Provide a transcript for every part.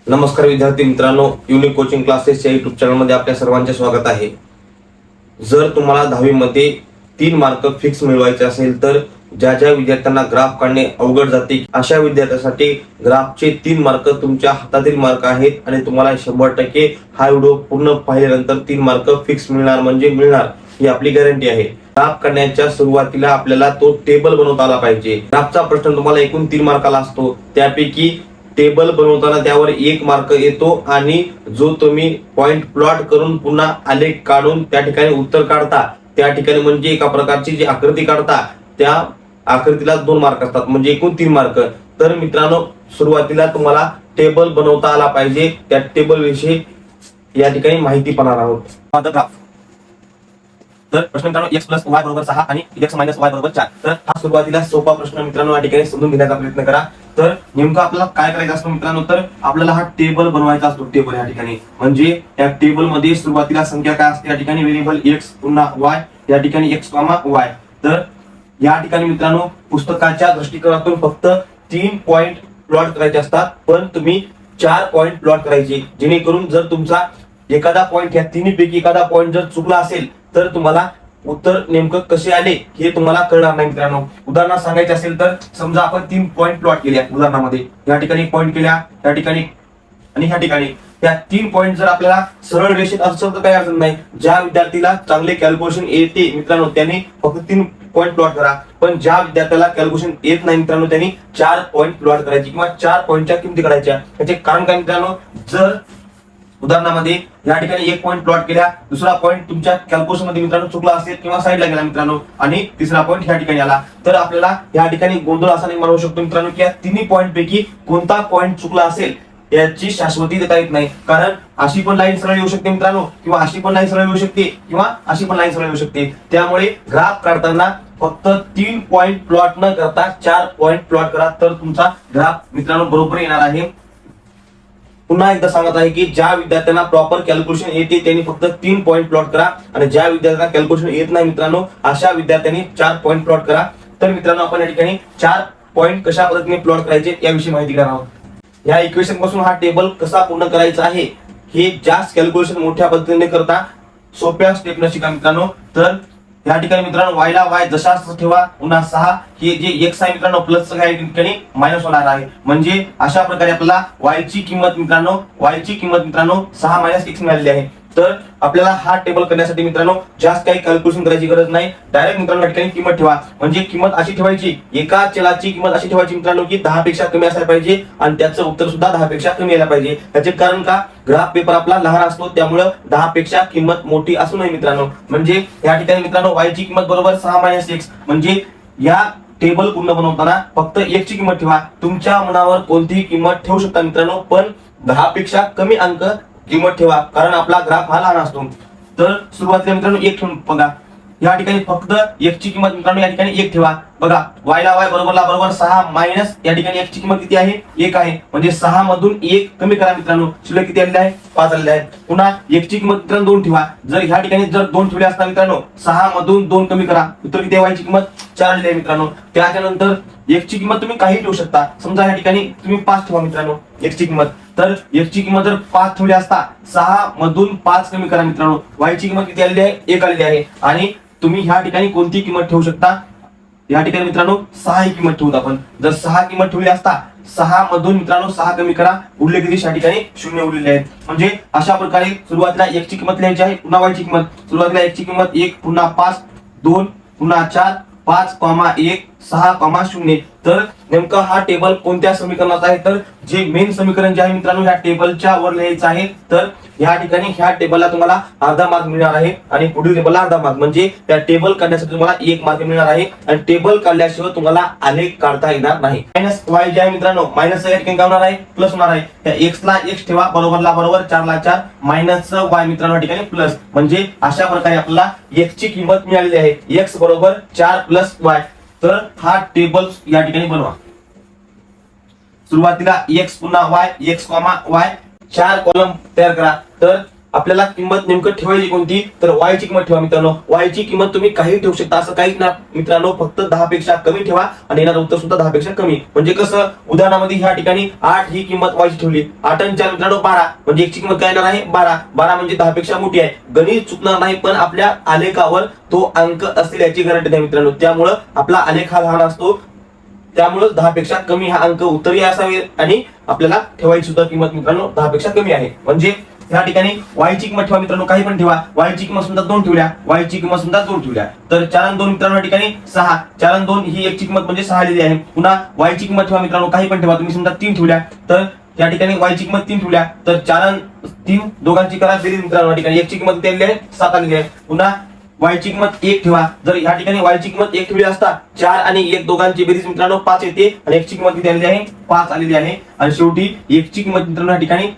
नमस्कार विद्यार्थी मित्रांनो, युनिक कोचिंग क्लासेसच्या युट्यूब चॅनलमध्ये आपल्या सर्वांचे स्वागत आहे. जर तुम्हाला 10वी मध्ये 3 मार्क फिक्स मिळवायचे असेल तर ज्या ज्या विद्यार्थ्यांना ग्राफ काढणे अवघड जाते अशा विद्यार्थ्यांसाठी ग्राफचे 3 मार्क तुमच्या हातातील मार्क आहेत आणि तुम्हाला 100% हा व्हिडिओ पूर्ण पाहिल्यानंतर 3 मार्क फिक्स मिळणार म्हणजे मिळणार ही आपली गॅरंटी आहे. ग्राफ करण्याच्या सुरुवातीला आपल्याला तो टेबल बनवता आला पाहिजे. ग्राफचा प्रश्न तुम्हाला एकूण 3 मार्काला असतो, त्यापैकी टेबल बनवताना त्यावर 1 मार्क येतो आणि जो तुम्ही पॉइंट प्लॉट करून पुन्हा आलेख काढून त्या ठिकाणी उत्तर काढता त्या ठिकाणी म्हणजे एका प्रकारची जी आकृती काढता त्या आकृतीला 2 मार्क असतात, म्हणजे एकूण 3 मार्क. तर मित्रांनो, सुरुवातीला तुम्हाला टेबल बनवता आला पाहिजे. त्या टेबल विषयी या ठिकाणी माहिती पाहणार आहोत. ग्राफ. तर प्रश्न मित्रांनो, x + y = 6 आणि x - y = 4. तर हा सुरुवातीला सोपा प्रश्न मित्रांनो या ठिकाणी समजून घेण्याचा प्रयत्न करा. तर नेमकं आपल्याला काय करायचं असतं मित्रांनो, तर आपल्याला हा टेबल बनवायचा असतो. टेबल या ठिकाणी म्हणजे त्या टेबल मध्ये सुरुवातीला संख्या काय असते, या ठिकाणी व्हेरिएबल x पुन्हा y, या ठिकाणी x, y. तर या ठिकाणी मित्रांनो पुस्तकाच्या दृष्टिकोनातून फक्त 3 पॉइंट प्लॉट करायचे असतात, पण तुम्ही 4 पॉइंट प्लॉट करायचे, जेणेकरून जर तुमचा एखादा पॉइंट या तिन्हीपैकी एखादा पॉइंट जर चुकला असेल तर तुम्हाला उत्तर नेमकं कसे आले हे तुम्हाला कळणार नाही. मित्रांनो, उदाहरणात सांगायचे असेल तर समजा आपण 3 पॉइंट प्लॉट केल्या उदाहरणामध्ये, या ठिकाणी पॉइंट केल्या, या ठिकाणी आणि ह्या ठिकाणी. त्या 3 पॉइंट जर आपल्याला सरळ रेषेत असेल तर काही अडचण नाही. ज्या विद्यार्थीला चांगले कॅल्क्युलेशन येते मित्रांनो त्यांनी फक्त 3 पॉइंट प्लॉट करा, पण ज्या विद्यार्थ्याला कॅल्क्युलेशन येत नाही मित्रांनो त्यांनी 4 पॉइंट प्लॉट करायची किंवा 4 पॉइंटच्या किमती काढायच्या. त्याचे कारण काय मित्रांनो, जर उदाहरणामध्ये या ठिकाणी 1 पॉइंट प्लॉट केल्या, दुसरा पॉइंट तुमच्या कॅल्क्युलेशन मध्ये मित्रांनो चुकला असेल किंवा साईडला गेला मित्रांनो, आणि तिसरा पॉइंट या ठिकाणी आला, तर आपल्याला या ठिकाणी गोंधळ असा निर्माण होऊ शकतो मित्रांनो की या तिन्ही पॉइंट पैकी कोणता पॉइंट चुकला असेल याची शाश्वती देता येत नाही. कारण अशी पण लाईन सरळ येऊ शकते मित्रांनो, किंवा अशी पण लाईन सरळ येऊ शकते, किंवा अशी पण लाईन सरळ येऊ शकते. त्यामुळे ग्राफ काढताना फक्त 3 पॉइंट प्लॉट न करता 4 पॉइंट प्लॉट करा, तर तुमचा ग्राफ मित्रांनो बरोबर येणार आहे. पुन्हा एकदा सांगत आहे की ज्या विद्यार्थ्यांना प्रॉपर कॅल्क्युलेशन येते त्यांनी फक्त 3 पॉइंट प्लॉट करा, आणि ज्या विद्यार्थ्यांना कॅल्क्युलेशन येत नाही मित्रांनो अशा विद्यार्थ्यांनी 4 पॉइंट प्लॉट करा. तर मित्रांनो, आपण या ठिकाणी 4 पॉइंट कशा पद्धतीने प्लॉट करायचे याविषयी माहिती करणार आहोत. या इक्वेशन पासून हा टेबल कसा पूर्ण करायचा आहे हे जास्त कॅल्क्युलेशन मोठ्या पद्धतीने करता सोप्या स्टेपने शिका मित्रांनो. तर या ठिकाणी मित्रांनो y ला y जसा ठेवा, पुन्हा 6 हे जे x आहे मित्रांनो प्लस या ठिकाणी मायनस होणार आहे, म्हणजे अशा प्रकारे आपल्याला y ची किंमत मित्रांनो 6 - x मिळालेली आहे. तर आपल्याला हा टेबल करण्यासाठी मित्रांनो जास्त काही कॅल्क्युलेशन करायची गरज नाही. डायरेक्ट मित्रांनो या ठिकाणी किंमत ठेवा, म्हणजे किंमत अशी ठेवायची, एका चलाची किंमत अशी ठेवायची मित्रांनो की 10 पेक्षा कमी असायला पाहिजे आणि त्याचं उत्तर सुद्धा 10 पेक्षा कमी यायला पाहिजे. त्याचे कारण का, ग्राफ पेपर आपला लहान असतो त्यामुळे 10 पेक्षा किंमत मोठी असू नये मित्रांनो. म्हणजे या ठिकाणी मित्रांनो y ची किंमत बरोबर 6 - x, म्हणजे या टेबल पूर्ण बनवताना फक्त x ची किंमत ठेवा. तुमच्या मनावर कोणतीही किंमत ठेवू शकता मित्रांनो, पण 10 पेक्षा कमी अंक किंमत ठेवा, कारण आपला ग्राफ हा लहान असतो. तर सुरुवातीला मित्रांनो 1 ठेवून बघा, या ठिकाणी फक्त x ची किंमत मित्रांनो या ठिकाणी 1 ठेवा. बघा y ला y बरोबर 6 मायनस या ठिकाणी x ची किंमत किती आहे, 1 आहे, म्हणजे 6 मधून 1 कमी करा मित्रांनो, शिल्लक किती आलेली आहे, 5 आलेली आहे. पुन्हा x ची किंमत मित्रांनो 2 ठेवा. जर ह्या ठिकाणी जर 2 ठेवले असता मित्रांनो 6 मधून 2 कमी करा, उत्तर किती आहे, y ची किंमत 4 आलेली आहे मित्रांनो. त्याच्यानंतर x ची किंमत तुम्ही काही ठेवू शकता, समजा या ठिकाणी तुम्ही 5 ठेवा मित्रांनो x ची किंमत. तर x ची किंमत जर 5 ठेवली असता 6 मधून 5 कमी करा मित्रांनो, y ची किंमत किती आलेली आहे, 1 आलेली आहे. आणि तुम्ही ह्या ठिकाणी कोणती किंमत ठेवू शकता, या ठिकाणी मित्रांनो 6 ही किंमत ठेवू आपण. जर 6 किंमत ठेवली असता 6 मधून मित्रांनो 6 कमी करा, उरले किती, या ठिकाणी 0 उरलेले आहेत. म्हणजे अशा प्रकारे सुरुवातीला x ची किंमत लिहायची आहे, पुन्हा y ची किंमत. सुरुवातीला x ची किंमत 1, पुन्हा 5, 2, पुन्हा 4, 5, 1, 6, 0. तर नेमका हा टेबल कोणत्या समीकरणाचा आहे, तर जे मेन समीकरण जे आहे मित्रांनो ह्या टेबलच्या वर लिहायचं आहे. तर या ठिकाणी ह्या टेबलला तुम्हाला अर्धा मार्क मिळणार आहे आणि पुढील टेबलला अर्धा मार्क, म्हणजे त्या टेबल काढण्यासाठी तुम्हाला 1 मार्क मिळणार आहे. आणि टेबल काढल्याशिवाय तुम्हाला आलेख काढता येणार नाही. मायनस y जे आहे मित्रांनो मायनस या ठिकाणी काय होणार आहे, प्लस होणार आहे. त्या x ला x ठेवा, बरोबरला बरोबर, 4 ला 4, मायनस y मित्रांनो या ठिकाणी प्लस, म्हणजे अशा प्रकारे आपल्याला x ची किंमत मिळालेली आहे, x बरोबर 4 + y. तर हा टेबल या ठिकाणी बनवा. सुरुवातीला x पुन्हा y, x, y 4 कॉलम तयार करा. तर आपल्याला किंमत नेमकं ठेवायची कोणती, तर y ची किंमत ठेवा मित्रांनो. y ची किंमत तुम्ही काही ठेवू शकता, असं काहीच ना मित्रांनो, फक्त 10 पेक्षा कमी ठेवा आणि येणारं उत्तर सुद्धा 10 पेक्षा कमी. म्हणजे कसं, उदाहरणामध्ये ह्या ठिकाणी 8 ही किंमत y ची ठेवली, 8 आणि 4 मित्रांनो 12, म्हणजे x ची किंमत काय येणार आहे 12. 12 म्हणजे 10 पेक्षा मोठी आहे. गणित चुकणार नाही, पण आपल्या आलेखावर तो अंक असेल याची गॅरंटी नाही मित्रांनो. त्यामुळं आपला आलेख हा लहान असतो, त्यामुळे 10 पेक्षा कमी हा अंक उत्तरीय असावे आणि आपल्याला ठेवायची सुद्धा किंमत मित्रांनो 10 पेक्षा कमी आहे. म्हणजे या ठिकाणी y ची किंमत ठेवा मित्रांनो, काही पण ठेवा. y ची किंमत समजा 2 ठेवल्या, y ची किंमत समजा 2 ठेवल्या, तर 4 आणि 2 मित्रांनो या ठिकाणी 6. 4 आणि 2 ही 1 ची किंमत म्हणजे 6 आलेली आहे. पुन्हा y ची किंमत ठेवा मित्रांनो, काही पण ठेवा. तुम्ही समजा 3 ठेवल्या, तर या ठिकाणी y ची किंमत 3 ठेवल्या, तर 4 आणि 3 दोघांची करा बेरीज मित्रांनो. या ठिकाणी 1 ची किंमत किती आलेली आहे 7 आलेली आहे. पुन्हा y ची किंमत 1 ठेवा. जर या ठिकाणी y ची किंमत 1 ठेवली असता, 4 आणि 1 दोघांची बेरीज मित्रांनो 5 येते आणि 1 ची किंमत किती आलेली आहे 5 आलेली आहे. आणि शेवटी 1 ची किंमत मित्रांनो या ठिकाणी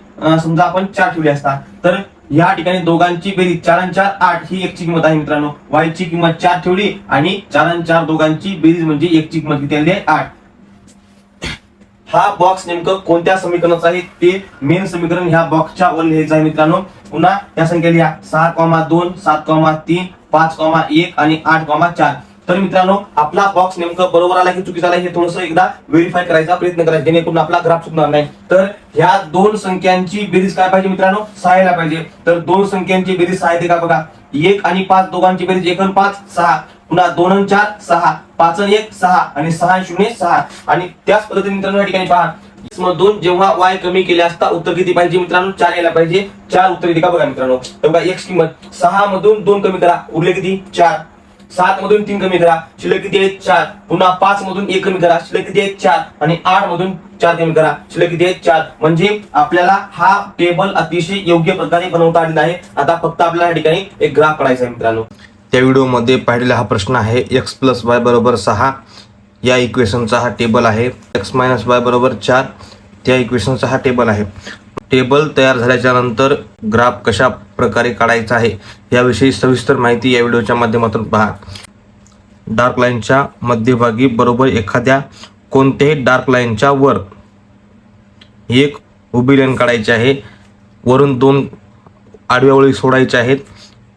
समजा आपण 4 ठेवली असता, तर या ठिकाणी दोघांची बेरीज 4 आणि 4 8 ही 1 ची किंमत आहे मित्रांनो. y ची किंमत 4 ठेवली आणि 4 आणि 4 दोघांची बेरीज म्हणजे 1 ची किंमत किती आलेली आहे 8. हा बॉक्स नेमकं कोणत्या समीकरणाचा आहे ते मेन समीकरण ह्या बॉक्सच्या वर लिहायचं आहे मित्रांनो. पुन्हा त्या संख्या लिहा 6,2 7,3 5,1 आणि 8,4. तर मित्रांनो आपला बॉक्स नेमकं बरोबर आला की चुकीचा आला हे थोडंसं एकदा व्हेरीफाय करायचा प्रयत्न करायचा, जेणेकरून आपला ग्राफ चुकणार नाही. तर ह्या दोन संख्यांची बेरीज काय पाहिजे मित्रांनो 6 यायला पाहिजे. तर दोन संख्यांची बेरीज 6 येते का बघा. 1 आणि 5 दोघांची बेरीज 1 आणि 5 6, पुन्हा 2 आणि 4 6, 5 आणि 1 6 आणि 6 आणि 0 6. आणि त्याच पद्धतीने मित्रांनो या ठिकाणी पहा, मधून जेव्हा y कमी केले असता उत्तर किती पाहिजे मित्रांनो 4 यायला पाहिजे. 4 उत्तर येते का बघा मित्रांनो. तर बघा x किंमत 6 मधून 2 कमी करा, उरले किती 4. 7 मधून 3 कमी करा, शिल्लक किती आहेत 4. पुन्हा 5 मधून 1 कमी करा, शिल्लक किती आहेत 4. आणि 8 मधून 4 कमी करा, शिल्लक किती आहेत 4. म्हणजे आपल्याला हा टेबल अतिशय योग्य प्रकारे बनवता आलेला आहे. आता फक्त आपल्याला या ठिकाणी एक ग्राफ काढायचा आहे मित्रांनो. त्या व्हिडिओमध्ये पाहिलेला हा प्रश्न आहे x + y = 6 या इक्वेशनचा हा टेबल आहे. x - y = 4 त्या इक्वेशनचा हा टेबल आहे. टेबल तयार झाल्याच्या नंतर ग्राफ कशा प्रकारे काढायचा आहे याविषयी सविस्तर माहिती या व्हिडिओच्या माध्यमातून पहा. डार्क लाईनच्या मध्यभागी बरोबर एखाद्या कोणत्याही डार्क लाईनच्या वर एक उभी लाईन काढायची आहे. वरून 2 आडव्या ओळी सोडायच्या आहेत,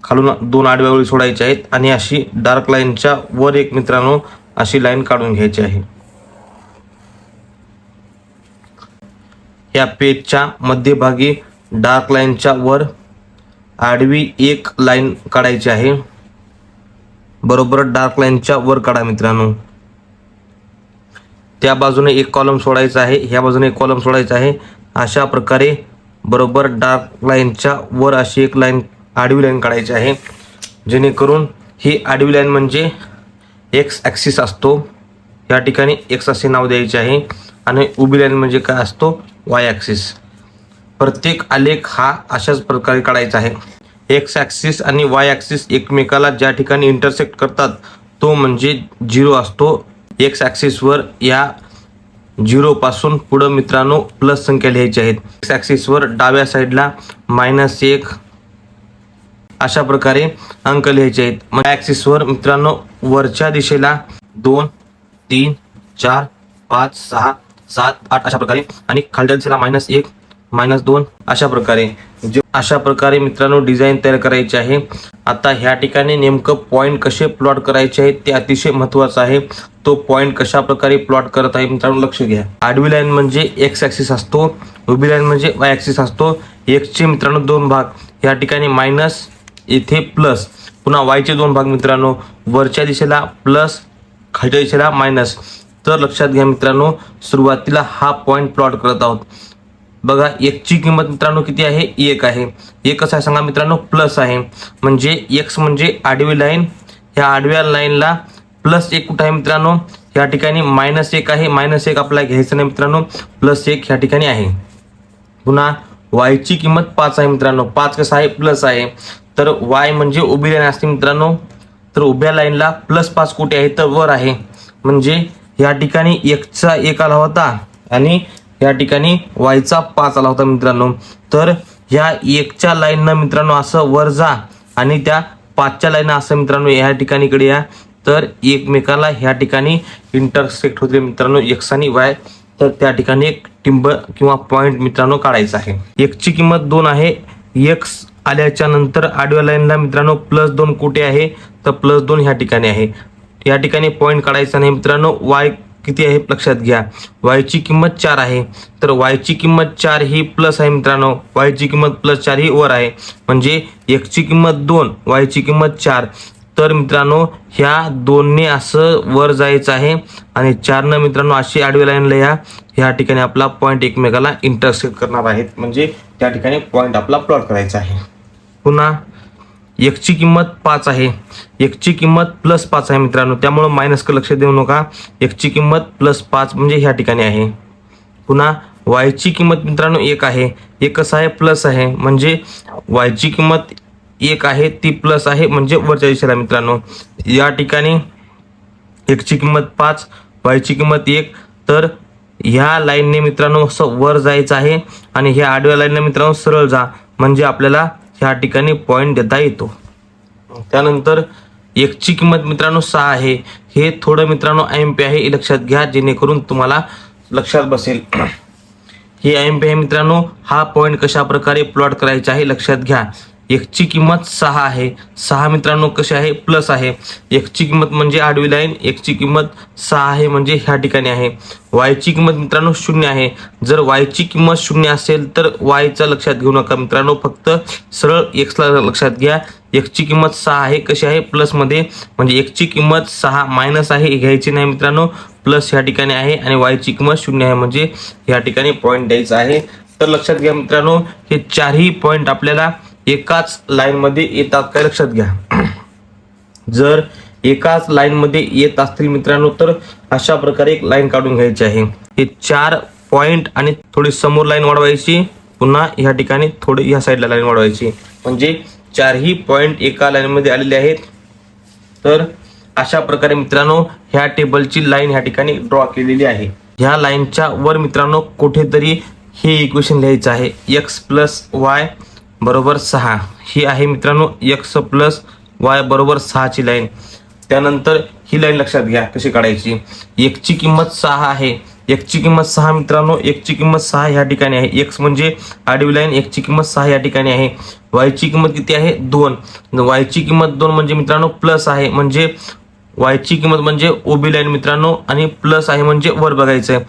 खालून 2 आडव्या ओळी सोडायच्या आहेत आणि अशी डार्क लाईनच्या वर एक मित्रांनो अशी लाईन काढून घ्यायची आहे. या पेजच्या मध्यभागी डार्क लाईनच्या वर आडवी एक लाईन काढायची आहे. बरोबर डार्क लाईनच्या वर काढा मित्रांनो. त्या बाजूने एक कॉलम सोडायचा आहे, ह्या बाजूने एक कॉलम सोडायचा आहे. अशा प्रकारे बरोबर डार्क लाईनच्या वर अशी एक लाईन आडवी लाईन काढायची आहे, जेणेकरून ही आडवी लाईन म्हणजे एक्स ॲक्सिस असतो. या ठिकाणी एक्स असे नाव द्यायचे आहे आणि उभी लाईन म्हणजे काय असतो वाय ॲक्सिस. प्रत्येक आलेख हा अशाच प्रकारे काढायचा आहे. एक्स ॲक्सिस आणि वाय ॲक्सिस एकमेकाला ज्या ठिकाणी इंटरसेक्ट करतात तो म्हणजे 0 असतो. एक्स ॲक्सिसवर या 0 पासून पुढं मित्रांनो प्लस संख्या लिहायची आहेत. एक्स ॲक्सिसवर डाव्या साईडला -1 अशा प्रकारे अंक लिहायचे आहेत. वाय ॲक्सिसवर मित्रांनो वरच्या दिशेला 2 3 4 5 6 7 8 अशा प्रकारे आणि खालच्या दिशेला -1 -2 अशा प्रकारे मित्रांनो डिझाईन तयार करायची आहे. आता ह्या ठिकाणी नेमकं पॉईंट कसे प्लॉट करायचे आहेत ते अतिशय महत्त्वाचं आहे. तो पॉईंट कशा प्रकारे प्लॉट करत आहे मित्रांनो लक्ष घ्या. आडवी लाईन म्हणजे एक्स ॲक्सिस असतो, उभी लाईन म्हणजे वाय ॲक्सिस असतो. एक्सचे मित्रांनो 2 भाग, या ठिकाणी मायनस, इथे प्लस. पुन्हा वायचे 2 भाग मित्रांनो, वरच्या दिशेला प्लस, खालच्या दिशेला मायनस. तर लक्षात घ्या मित्रांनो, सुरुवातीला हा पॉईंट प्लॉट करत आहोत. बघा एक्सची किंमत मित्रांनो किती आहे 1 आहे. 1 कसं आहे सांगा मित्रांनो प्लस आहे, म्हणजे एक्स म्हणजे आडवी लाईन. ह्या आडव्या लाईनला +1 कुठं आहे मित्रांनो या ठिकाणी -1 आहे. -1 आपल्याला घ्यायचं नाही मित्रांनो, +1 ह्या ठिकाणी आहे. पुन्हा वायची किंमत 5 आहे मित्रांनो. 5 कसं आहे प्लस आहे, तर वाय म्हणजे उभी लाईन असते मित्रांनो. तर उभ्या लाईनला +5 कुठे आहे तर वर आहे, म्हणजे या ठिकाणी एक्सचा 1 आला होता आणि या ठिकाणी वायचा 5 आला होता मित्रांनो. तर ह्या 1च्या लाईननं मित्रांनो असं वर जा आणि त्या 5च्या लाईन असं मित्रांनो या ठिकाणी इकडे या. तर एकमेकाला ह्या ठिकाणी इंटरसेक्ट होते मित्रांनो एक्स आणि वाय. तर त्या ठिकाणी एक टिंब किंवा पॉईंट मित्रांनो काढायचा आहे. एक्सची किंमत 2 आहे, एक्स आल्याच्या नंतर आडव्या लाईनला मित्रांनो +2 कुठे आहे तर +2 ह्या ठिकाणी आहे. या ठिकाणी पॉईंट काढायचा नाही मित्रांनो. y किती आहे लक्षात घ्या. y ची किंमत 4 आहे. तर y ची किंमत 4 ही प्लस आहे मित्रांनो. y ची किंमत +4 ही वर आहे. म्हणजे x ची किंमत 2, y ची किंमत 4. तर मित्रांनो ह्या 2ने असं वर जायचं आहे आणि 4 मित्रांनो अशी आडवी लाईनला ह्या ठिकाणी आपला पॉईंट एकमेकाला इंटरसेक्ट करणार आहेत. म्हणजे त्या ठिकाणी पॉईंट आपला प्लॉट करायचा आहे. पुन्हा x ची किंमत 5 आहे. x ची किंमत +5 आहे मित्रांनो. त्यामुळे मायनस कडे लक्ष देऊ नका. x ची किंमत +5 म्हणजे ह्या ठिकाणी आहे. पुन्हा y ची किंमत मित्रांनो 1 आहे. 1 कसं आहे प्लस आहे म्हणजे y ची किंमत 1 आहे ती प्लस आहे म्हणजे वरच्या दिशेला मित्रांनो. या ठिकाणी x ची किंमत 5, y ची किंमत 1. तर ह्या लाईनने मित्रांनो असं वर जायचं आहे आणि ह्या आडव्या लाईनने मित्रांनो सरळ जा म्हणजे आपल्याला ह्या ठिकाणी पॉईंट देता येतो. त्यानंतर x ची किंमत मित्रांनो 6 आहे. हे थोडं मित्रांनो IMP आहे हे लक्षात घ्या जेणेकरून तुम्हाला लक्षात बसेल. हे IMP आहे मित्रांनो. हा पॉईंट कशा प्रकारे प्लॉट करायचा आहे लक्षात घ्या. x ची किंमत 6 आहे. 6 मित्रांनो कशी आहे प्लस आहे. x ची किंमत म्हणजे आडवी लाईन, x ची किंमत 6 आहे म्हणजे ह्या ठिकाणी आहे. y ची किंमत मित्रांनो 0 आहे. जर y ची किंमत 0 असेल तर y चा लक्षात घेऊ नका मित्रांनो. फक्त सरळ x ला लक्षात घ्या. x ची किंमत 6 आहे कशी आहे प्लस मध्ये म्हणजे x ची किंमत 6 मायनस आहे हे घ्यायची नाही मित्रांनो. प्लस ह्या ठिकाणी आहे आणि y ची किंमत 0 आहे म्हणजे ह्या ठिकाणी पॉईंट द्यायचा आहे. तर लक्षात घ्या मित्रांनो हे चारही पॉईंट आपल्याला एकाच लाईन मध्ये येतात काय लक्षात घ्या. जर एकाच लाईन मध्ये येत असतील मित्रांनो तर अशा प्रकारे एक लाईन काढून घ्यायची आहे. हे 4 पॉईंट आणि थोडी समोर लाईन वाढवायची. पुन्हा ह्या ठिकाणी थोडी ह्या साईडला लाईन वाढवायची म्हणजे चारही पॉईंट एका लाईन मध्ये आलेले आहेत. तर अशा प्रकारे मित्रांनो ह्या टेबलची लाईन ह्या ठिकाणी ड्रॉ केलेली आहे. ह्या लाईनच्या वर मित्रांनो कुठेतरी हे इक्वेशन लिहायचं आहे. x + y बरोबर 6 ही आहे मित्रांनो x + y बरोबर 6 ची लाईन. त्यानंतर ही लाईन लक्षात घ्या कशी काढायची. x ची किंमत 6 आहे. x ची किंमत 6 मित्रांनो. x ची किंमत 6 ह्या ठिकाणी आहे. x म्हणजे आडवी लाईन, x ची किंमत 6 या ठिकाणी आहे. y ची किंमत किती आहे 2. y ची किंमत 2 म्हणजे मित्रांनो प्लस आहे म्हणजे y ची किंमत म्हणजे उभी लाईन मित्रांनो आणि प्लस आहे म्हणजे वर बघायचं.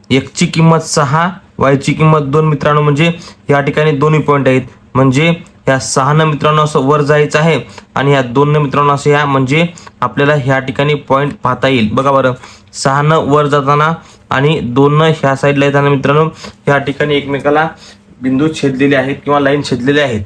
x ची किंमत 6, y ची किंमत 2 मित्रांनो म्हणजे या ठिकाणी दोन्ही पॉईंट आहेत म्हणजे ह्या 6 मित्रांनो असं वर जायचं आहे आणि ह्या 2 मित्रांनो असं ह्या म्हणजे आपल्याला ह्या ठिकाणी पॉईंट पाहता येईल. बघा बरं 6 वर जाताना आणि 2 ह्या साईडला येताना मित्रांनो ह्या ठिकाणी एकमेकाला बिंदू छेदलेले आहेत किंवा लाईन छेदलेले आहेत.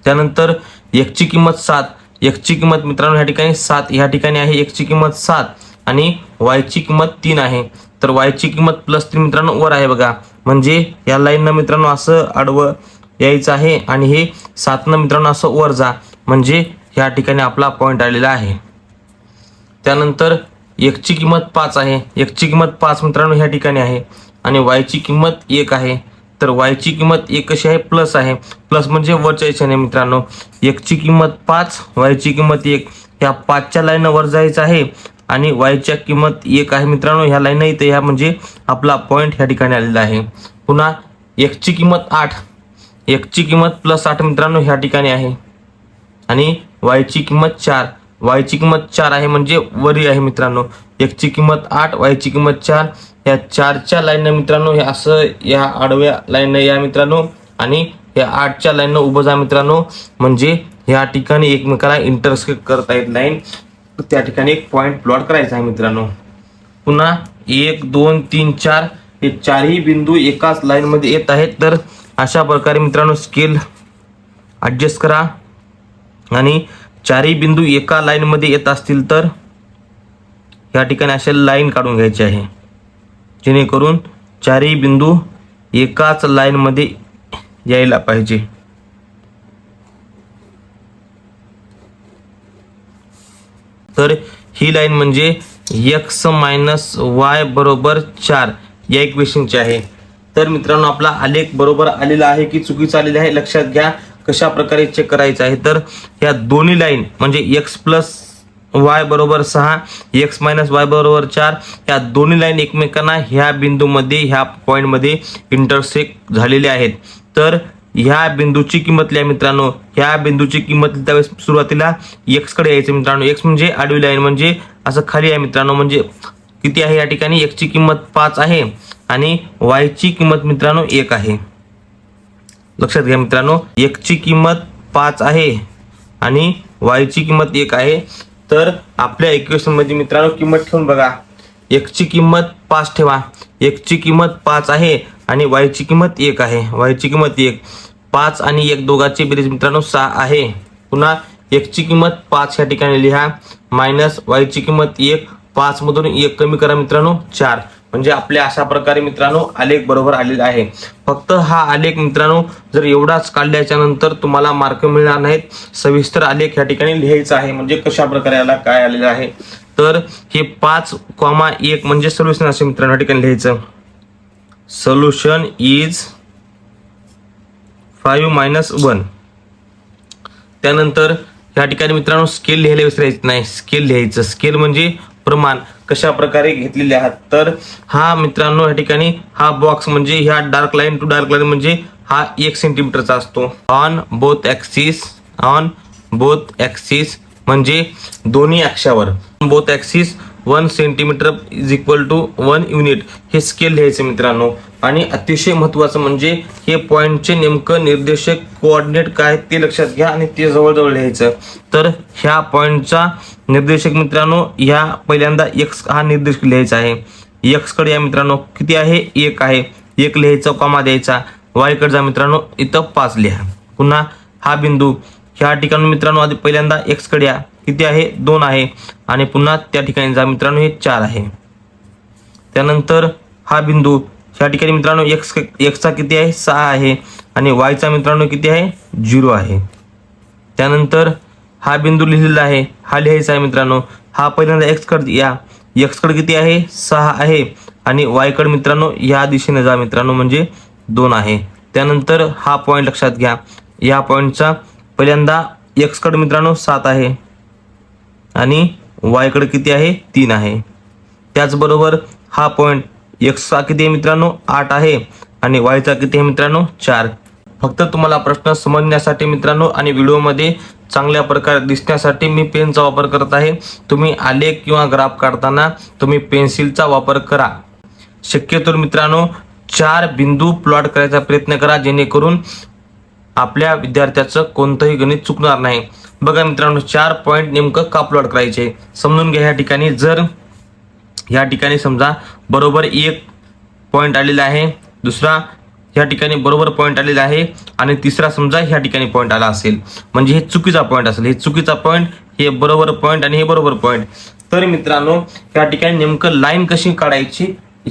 त्यानंतर x ची किंमत 7, x ची किंमत मित्रांनो ह्या ठिकाणी 7 ह्या ठिकाणी आहे. x ची किंमत 7 आणि y ची किंमत 3 आहे. तर y ची किंमत +3 मित्रांनो वर आहे बघा म्हणजे या लाईननं मित्रांनो असं आडवं यायचं आहे आणि हे 7 मित्रांनो असं वर जा म्हणजे ह्या ठिकाणी आपला पॉईंट आलेला आहे. त्यानंतर x ची किंमत 5 आहे. x ची किंमत 5 मित्रांनो ह्या ठिकाणी आहे आणि y ची किंमत 1 आहे. तर y ची किंमत 1 कशी आहे प्लस आहे. प्लस म्हणजे वरच्या दिशेने मित्रांनो. x ची किंमत 5, y ची किंमत 1. ह्या 5 च्या लाईन वर जायचं आहे आणि y च्या किंमत 1 आहे मित्रांनो. ह्या लाईन इथे ह्या म्हणजे आपला पॉईंट ह्या ठिकाणी आलेला आहे. पुन्हा x ची किंमत 8, x ची किंमत +8 मित्रांनो ह्या ठिकाणी आहे आणि y ची किंमत 4, y ची किंमत 4 आहे म्हणजे वरी आहे मित्रांनो. x ची किंमत 8, y ची किंमत 4. या 4 च्या लाईन मित्रांनो हे असं या आडव्या लाईन या मित्रांनो आणि या 8 च्या लाईन उभं जा मित्रांनो म्हणजे या ठिकाणी एकमेकाला इंटरसेक्ट करता येत लाईन. त्या ठिकाणी एक पॉईंट प्लॉट करायचा आहे मित्रांनो. पुन्हा 1, 2, 3, 4 हे चारही बिंदू एकाच लाईन मध्ये येत आहेत. तर अशा प्रकारे मित्रांनो स्केल ॲडजस्ट करा आणि चारही बिंदू एका लाईन मध्ये येत असतील तर या ठिकाणी अशा लाईन काढून घ्यायची आहे जेणेकरून चारही बिंदू एकाच लाईन मध्ये यायला पाहिजे. तर ही लाईन म्हणजे x - y बरोबर 4 या इक्वेशनची आहे. तर मित्रांनो आपला आलेख बरोबर आलेला आहे की चुकीचा आलेला आहे लक्षात घ्या. कशा प्रकारे चेक करायचं आहे तर ह्या दोन्ही लाईन म्हणजे x + y बरोबर 6, x - y बरोबर 4 ह्या दोन्ही लाईन एकमेकांना ह्या बिंदूमध्ये ह्या पॉईंटमध्ये इंटरसेक्ट झालेल्या आहेत. तर ह्या बिंदूची किंमत लिहा मित्रांनो. ह्या बिंदूची किंमत त्यावेळेस सुरुवातीला x कडे यायचं मित्रांनो. x म्हणजे आडवी लाईन म्हणजे असं खाली आहे मित्रांनो. म्हणजे किती आहे या ठिकाणी x ची किंमत 5 आहे आणि y ची किंमत मित्रांनो 1 आहे. लक्षात घ्या मित्रांनो, x ची किंमत 5 आहे आणि y ची किंमत 1 आहे. तर आपल्या इक्वेशन मध्ये मित्रांनो किंमत ठेवून बघा. x ची किंमत 5 ठेवा. x ची किंमत 5 आहे आणि y ची किंमत 1 आहे. y ची किंमत 1. 5 आणि 1 दोघांची बेरीज मित्रांनो 6 आहे. पुन्हा x ची किंमत 5 या ठिकाणी लिहा मायनस y ची किंमत 1. 5 मधून 1 कमी करा मित्रांनो 4. म्हणजे आपल्या अशा प्रकारे मित्रांनो आलेख बरोबर आलेला आहे. फक्त हा आलेख मित्रांनो जर एवढाच काढल्याच्या नंतर तुम्हाला मार्क मिळणार नाहीत. सविस्तर आलेख या ठिकाणी लिहायचा आहे. म्हणजे कशा प्रकारे याला काय आलेलं आहे. तर हे 5,1 म्हणजे सोल्युशन असे मित्रांनो या ठिकाणी लिहायचं. Solution is 5 - 1. त्यानंतर या ठिकाणी मित्रांनो स्केल लिहायला विसरायचं नाही. स्केल लिहायचं. स्केल म्हणजे प्रमाण कशा प्रकारे घेतलेले आहात. तर हा मित्रांनो या ठिकाणी हा बॉक्स म्हणजे ह्या dark line to dark line म्हणजे हा 1 सेंटीमीटरचा असतो. ऑन बोथ ॲक्सिस म्हणजे दोन्ही अक्षावर. Both axis 1 centimetre is equal to 1 unit हे स्केल लिहायचं मित्रांनो. आणि अतिशय महत्त्वाचं म्हणजे हे पॉईंटचे नेमकं निर्देशक कोऑर्डिनेट काय ते लक्षात घ्या आणि ते जवळजवळ लिहायचं. तर ह्या पॉईंटचा निर्देशक मित्रांनो ह्या पहिल्यांदा x हा निर्देशक लिहायचा आहे. x कडे या मित्रांनो किती आहे 1 आहे. 1 लिहायचं कॉमा द्यायचा. y कडे जा मित्रांनो इथं 5 लिहा. पुन्हा हा बिंदू ह्या ठिकाणी मित्रांनो आधी पहिल्यांदा x कडे या किती आहे 2 आहे आणि पुन्हा त्या ठिकाणी जा मित्रांनो हे 4 आहे. त्यानंतर हा बिंदू ह्या ठिकाणी मित्रांनो x चा किती आहे 6 आहे आणि y चा मित्रांनो किती आहे 0 आहे. त्यानंतर हा बिंदू लिहिलेला आहे. हा लिहायचा आहे मित्रांनो. हा पहिल्यांदा x कडे या. x कडे किती आहे 6 आहे आणि y कडे मित्रांनो या दिशेने जा मित्रांनो म्हणजे 2 आहे. त्यानंतर हा पॉईंट लक्षात घ्या. या पॉईंटचा पहिल्यांदा x कडे मित्रांनो 7 आहे आणि y कडे किती आहे 3 आहे. त्याचबरोबर हा पॉईंट x चा किती आहे मित्रांनो 8 आहे आणि y चा किती आहे मित्रांनो 4. फक्त तुम्हाला प्रश्न समजण्यासाठी मित्रांनो आणि व्हिडिओमध्ये चांगल्या प्रकारे दिसण्यासाठी मी पेनचा वापर करत आहे. तुम्ही आलेख किंवा ग्राफ काढताना तुम्ही पेन्सिलचा वापर करा. शक्यतो मित्रांनो 4 बिंदू प्लॉट करायचा प्रयत्न करा जेणेकरून आपल्या विद्यार्थ्याचं कोणतंही गणित चुकणार नाही. बघा मित्रांनो 4 पॉईंट नेमकं का प्लॉट करायचे समजून घ्या. या ठिकाणी जर या ठिकाणी समजा बरोबर 1 पॉईंट आलेला आहे, दुसरा ह्या ठिकाणी बरोबर पॉईंट आलेला आहे आणि तिसरा समजा ह्या ठिकाणी पॉईंट आला असेल म्हणजे हे चुकीचा पॉईंट असेल. हे चुकीचा पॉईंट, हे बरोबर पॉईंट आणि हे बरोबर पॉईंट. तर मित्रांनो या ठिकाणी नेमकं लाईन कशी काढायची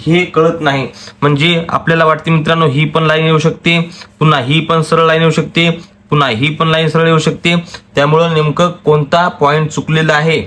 हे कळत नाही. म्हणजे आपल्याला वाटते मित्रांनो ही पण लाईन येऊ शकते, पुन्हा ही पण सरळ लाईन येऊ शकते, पुन्हा ही पण लाईन सरळ येऊ शकते. त्यामुळे नेमकं कोणता पॉईंट चुकलेला आहे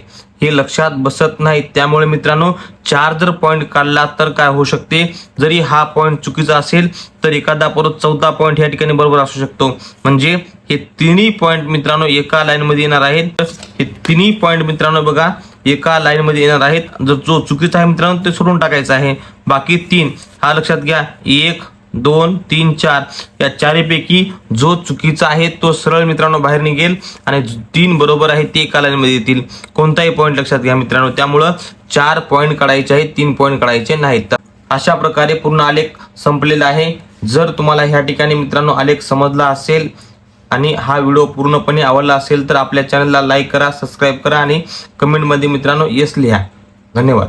हे लक्षात बसत नाही. त्यामुळे मित्रांनो 4 जर पॉईंट काढला तर काय होऊ शकते, जरी हा पॉईंट चुकीचा असेल तर एखादा परत 4था पॉईंट या ठिकाणी बरोबर असू शकतो. म्हणजे हे तिन्ही पॉईंट मित्रांनो एका लाईन मध्ये येणार आहेत. तर हे तिन्ही पॉईंट मित्रांनो बघा एका लाईन मध्ये येणार आहेत. जर जो चुकीचा आहे मित्रांनो ते सोडून टाकायचं आहे. बाकी 3 हा लक्षात घ्या. 1 2 3 4 या चारीपैकी जो चुकीचा आहे तो सरळ मित्रांनो बाहेर निघेल आणि 3 बरोबर आहे ते एका लाईन मध्ये येतील. कोणताही पॉईंट लक्षात घ्या मित्रांनो. त्यामुळं 4 पॉईंट काढायचे आहेत, 3 पॉईंट काढायचे नाहीत. अशा प्रकारे पूर्ण आलेख संपलेला आहे. जर तुम्हाला ह्या ठिकाणी मित्रांनो आलेख समजला असेल आणि हा व्हिडिओ पूर्णपणे आवडला असेल तर आपल्या चॅनलला लाईक करा, सबस्क्राईब करा आणि कमेंटमध्ये मित्रांनो येस लिहा. धन्यवाद.